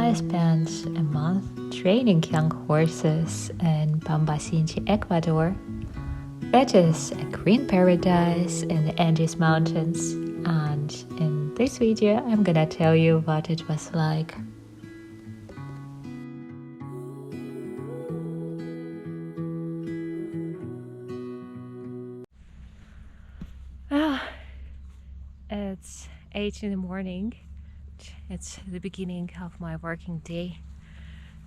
I spent a month training young horses in Pambasinchi, Ecuador. That is a green paradise in the Andes Mountains, and in this video I'm gonna tell you what it was like. It's 8 in the morning. It's the beginning of my working day.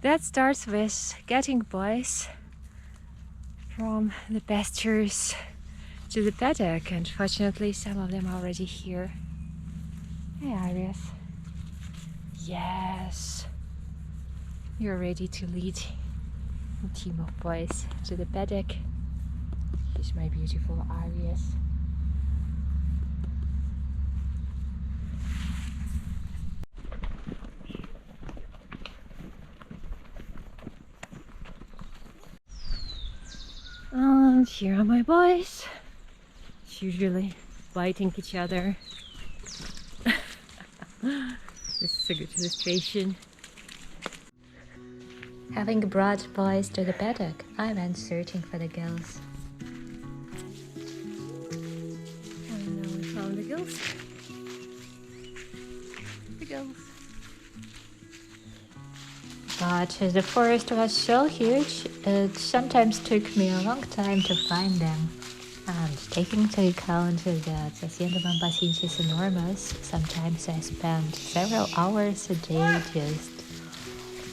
That starts with getting boys from the pastures to the paddock, and fortunately some of them are already here. Hey Iris. Yes, you're ready to lead a team of boys to the paddock. Here's my beautiful Iris. And here are my boys, usually biting each other. This is a good illustration. Having brought boys to the paddock, I went searching for the girls. And now we found the girls. The girls. But the forest was so huge, it sometimes took me a long time to find them. And taking into account that Hacienda Pambasinchi is enormous, sometimes I spent several hours a day just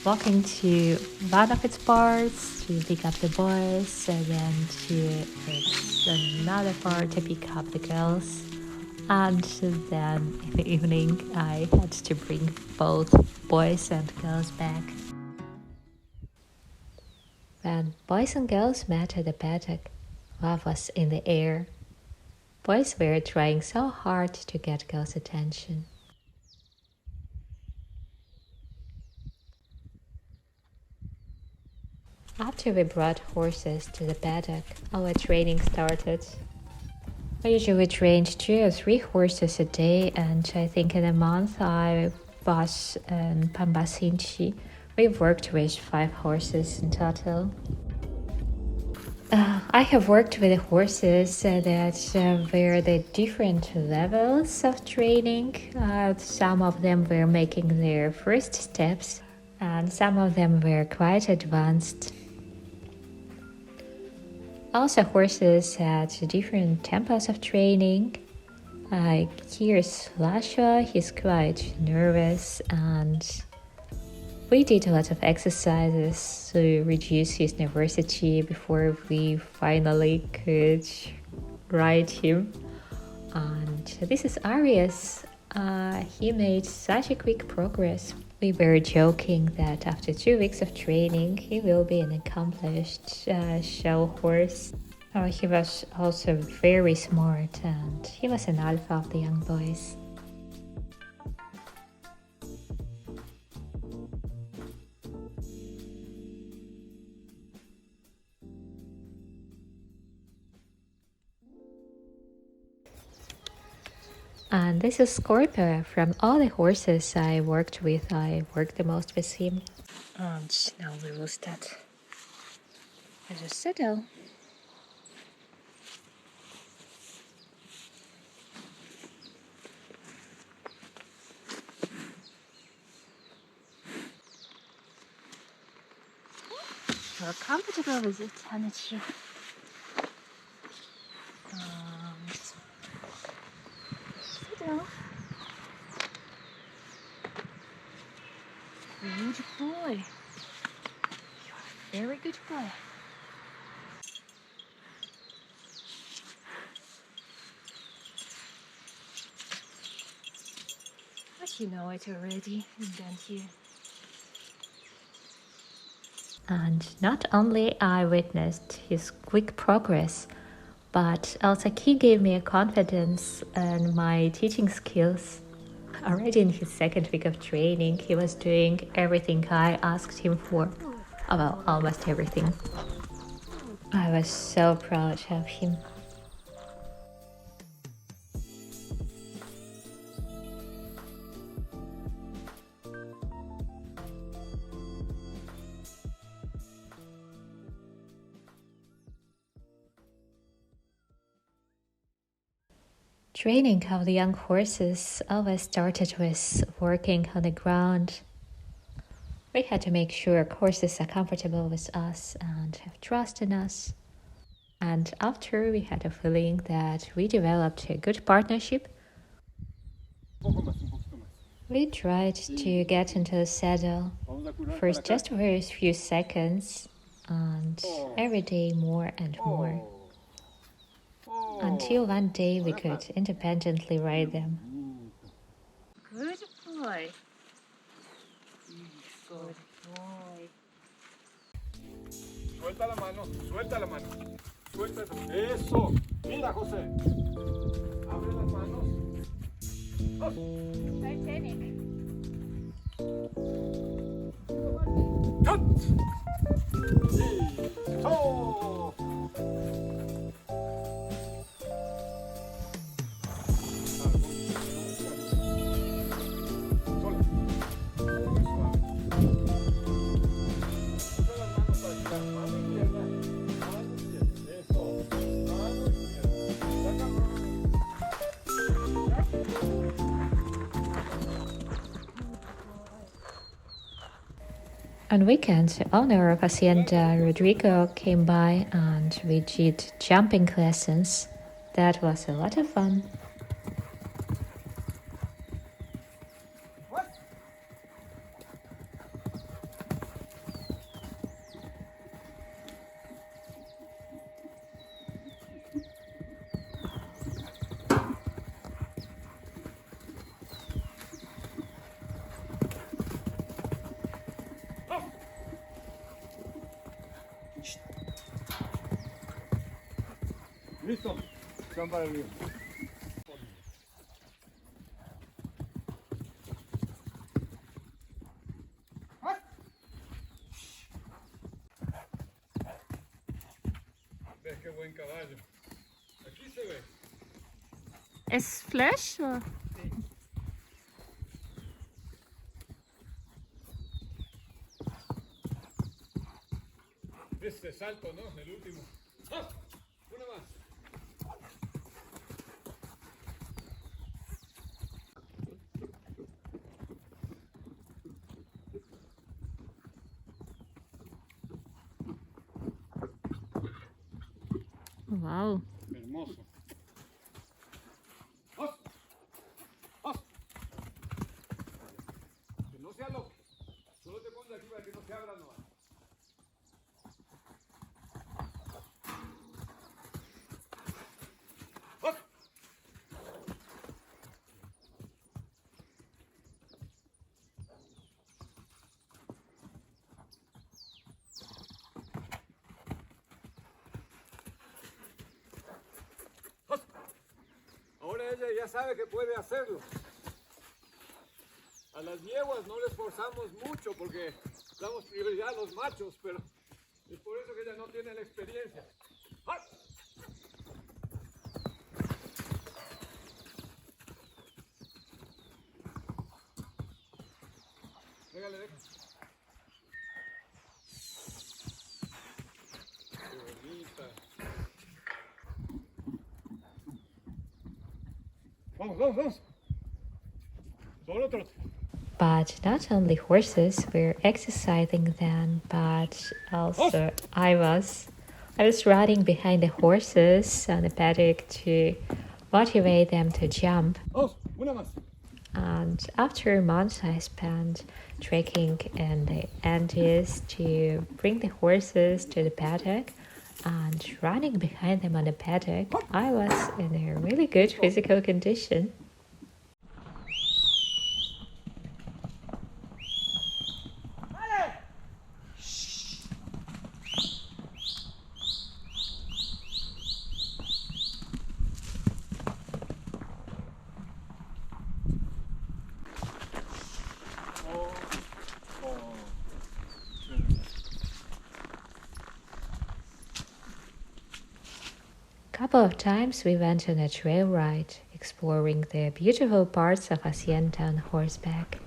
walking to one of its parts to pick up the boys, and then to its another part to pick up the girls. And then in the evening I had to bring both boys and girls back. When boys and girls met at the paddock, love was in the air. Boys were trying so hard to get girls' attention. After we brought horses to the paddock, our training started. I usually trained 2 or 3 horses a day, and I think in a month I was in Pambasinchi. We worked with 5 horses in total. I have worked with horses that were the different levels of training. Some of them were making their first steps, and some of them were quite advanced. Also, horses had different tempos of training. Like here's Lasha, he's quite nervous, and we did a lot of exercises to reduce his nervosity before we finally could ride him. And this is Arias. He made such a quick progress. We were joking that after 2 weeks of training, he will be an accomplished show horse. He was also very smart, and he was an alpha of the young boys. And this is Scorpio. From all the horses I worked with, I worked the most with him. And now we will start as a saddle. You're comfortable with it, aren't you? Good boy. You're a very good boy. But you know it already, don't you? And not only I witnessed his quick progress, but also he gave me a confidence in my teaching skills. Already in his 2nd week of training, he was doing everything I asked him for. Oh, well, almost everything. I was so proud of him. Training of the young horses always started with working on the ground. We had to make sure horses are comfortable with us and have trust in us. And after we had a feeling that we developed a good partnership, we tried to get into the saddle, first just for a few seconds, and every day more and more, until one day we could independently ride them. Good boy. Good boy. Suelta la mano, suelta la mano. Suelta eso. Mira, José. Abre las manos. Titanic. ¡Cut! ¡Listo! On weekends, the owner of Hacienda, Rodrigo, came by and we did jumping lessons. That was a lot of fun. Listo. Van para el río. ¿Ves qué buen caballo? Aquí se ve. ¿Es flash o? Sí. Este salto, ¿no? El último. ¡Ah! Una más. Wow. Hermoso. ¡Os! ¡Os! Que no sea loco. Solo te pones aquí para que no se abra nomás. ¡Os! Ahora ella ya sabe que puede hacerlo. A las yeguas no les forzamos mucho porque damos prioridad a los machos, pero es por eso que ella no tiene la experiencia. ¡Ah! Déjale, déjale. Qué bonita. Vamos, vamos, vamos. Solo trote. But not only horses were exercising then, but also I was riding behind the horses on the paddock to motivate them to jump. Vamos, una más. And after months I spent trekking in the Andes to bring the horses to the paddock and running behind them on the paddock, I was in a really good physical condition. Couple of times we went on a trail ride, exploring the beautiful parts of Hacienda on horseback.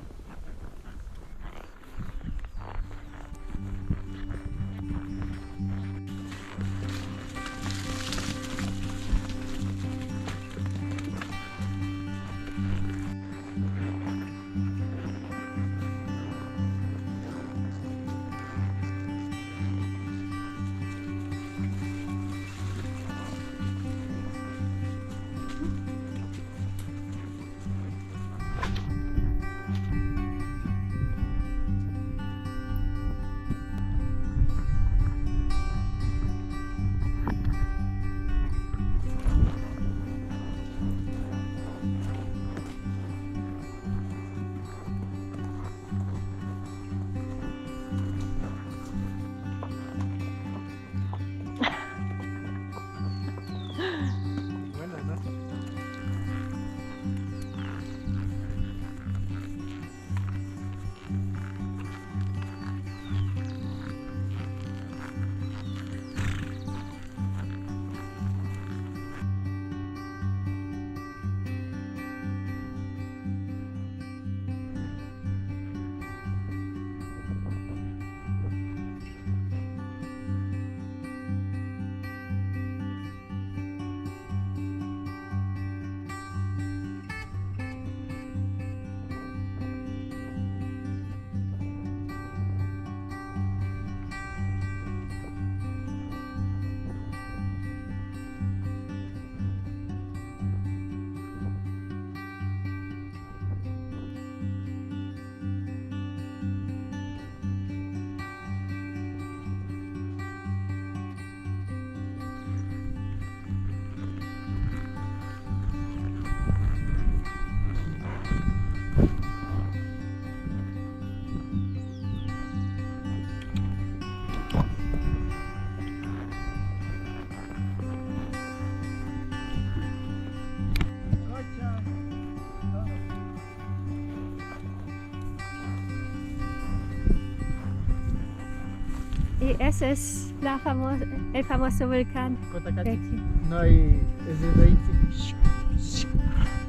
Y ese es el famoso volcán. Cotacachi. Aquí. No hay. Es de ahí.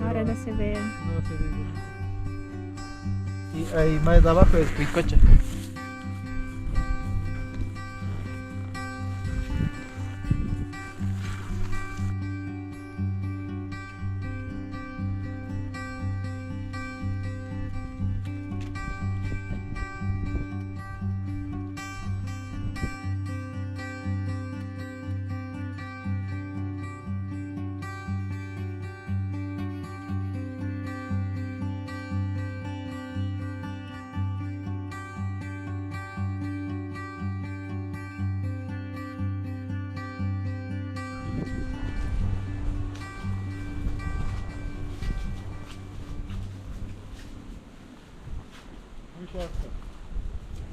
Ahora no se ven. No se ve. Y ahí más abajo es Picocha.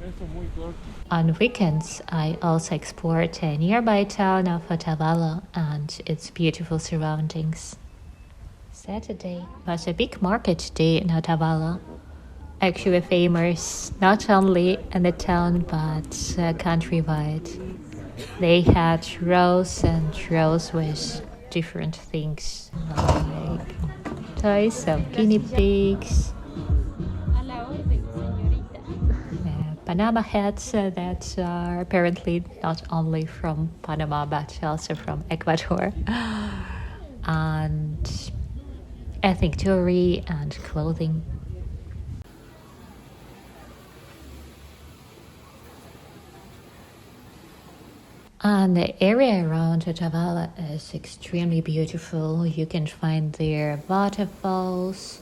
Eso muy corto. On weekends, I also explore the nearby town of Otavalo and its beautiful surroundings. Saturday was a big market day in Otavalo, actually famous not only in the town but countrywide. They had rows and rows with different things like toys of guinea pigs, Panama hats that are apparently not only from Panama but also from Ecuador, and ethnic jewelry and clothing. And the area around Otavalo is extremely beautiful. You can find there waterfalls,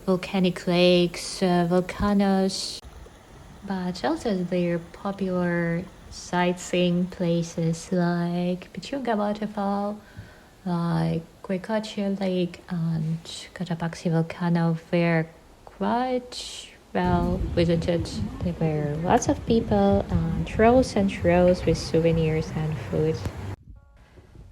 volcanic lakes, volcanoes, but also there are popular sightseeing places like Pichunga Waterfall, like Quecoche Lake and Cotopaxi Volcano were quite well visited. There were lots of people and rows with souvenirs and food.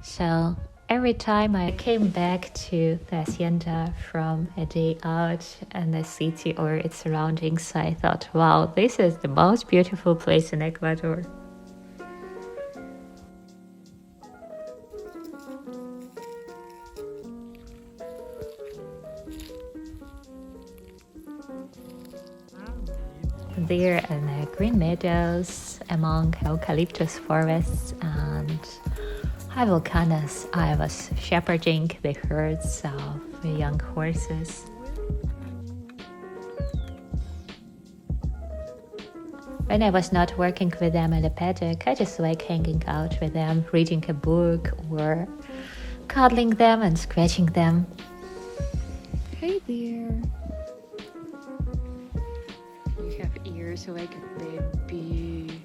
So every time I came back to the hacienda from a day out in the city or its surroundings, I thought, wow, this is the most beautiful place in Ecuador. There in the green meadows among eucalyptus forests and high volcanoes, I was shepherding the herds of young horses. When I was not working with them in the paddock, I just like hanging out with them, reading a book or cuddling them and scratching them. Hey there. You have ears like a baby.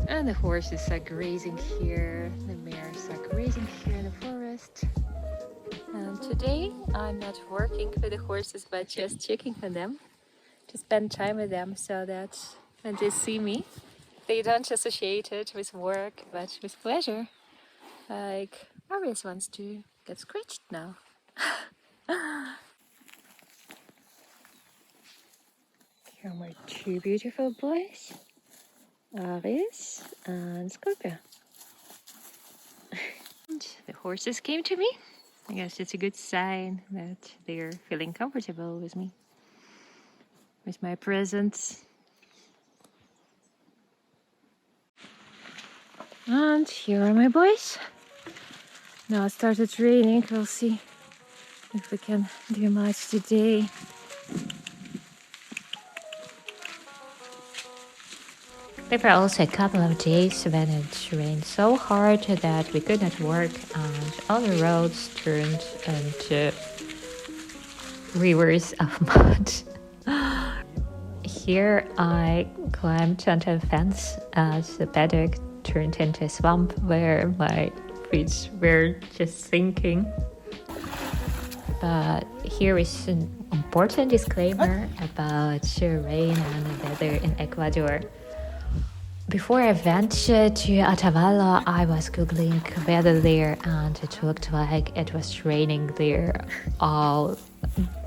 And the horses are grazing here, the mares are grazing here in the forest. And today I'm not working with the horses but just checking on them, to spend time with them so that when they see me, they don't associate it with work but with pleasure. Like Arius wants to get scratched now. Here are my two beautiful boys, Aries and Scorpio. And the horses came to me. I guess it's a good sign that they're feeling comfortable with me, with my presence. And here are my boys. Now it started raining. We'll see if we can do much today. There were also a couple of days when it rained so hard that we could not work and all the roads turned into rivers of mud. Here I climbed onto a fence as the paddock turned into a swamp where my feet were just sinking. But here is an important disclaimer about rain and weather in Ecuador. Before I went to Otavalo, I was googling weather there and it looked like it was raining there all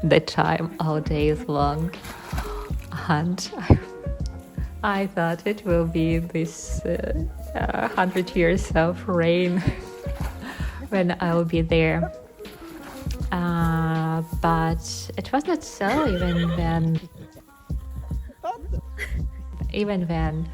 the time, all days long. And I thought it will be this 100 years of rain when I will be there. But it was not so even when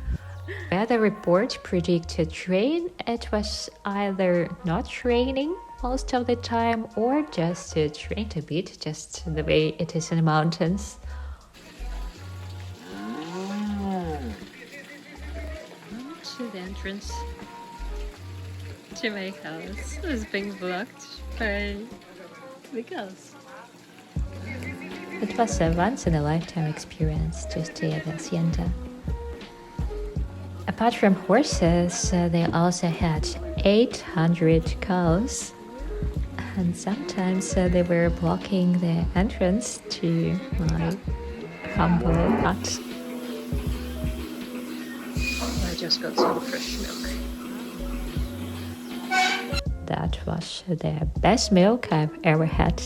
weather report predicted rain, it was either not raining most of the time or just it rained a bit, just the way it is in the mountains. To the entrance to my house is being blocked by the girls. It was a once-in-a-lifetime experience to stay at the hacienda. Apart from horses, they also had 800 cows, and sometimes they were blocking the entrance to my humble hut. I just got some fresh milk. That was the best milk I've ever had.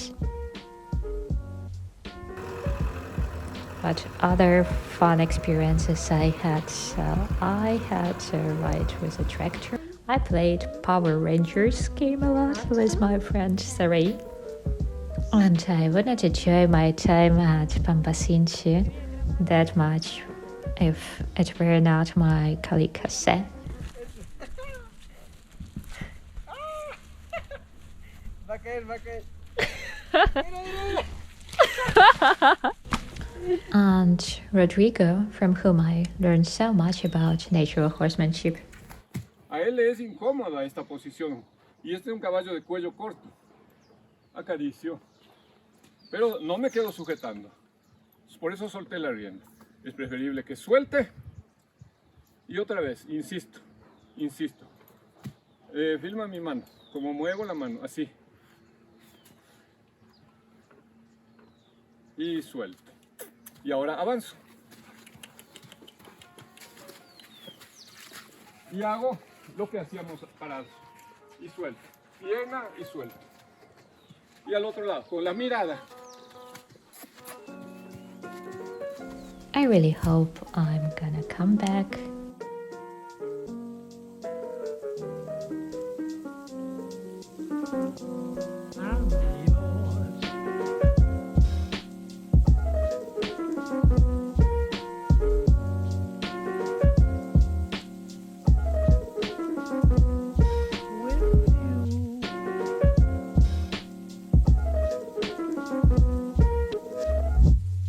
But other fun experiences I had a ride with a tractor. I played Power Rangers game a lot with my friend Sarai. And I would not enjoy my time at Pambasinchi that much if it were not my colleague Jose. Va a caer. And Rodrigo, from whom I learned so much about natural horsemanship. A él le es incómoda esta posición y este es un caballo de cuello corto. Acaricio, pero no me quedo sujetando. Por eso solté la rienda. Es preferible que suelte y otra vez, insisto. Filma mi mano, como muevo la mano, así. Y suelto. Y ahora avanzo. Y hago lo que hacíamos parados. Y suelto. Pierna y suelto. Y al otro lado, con la mirada. I really hope I'm gonna come back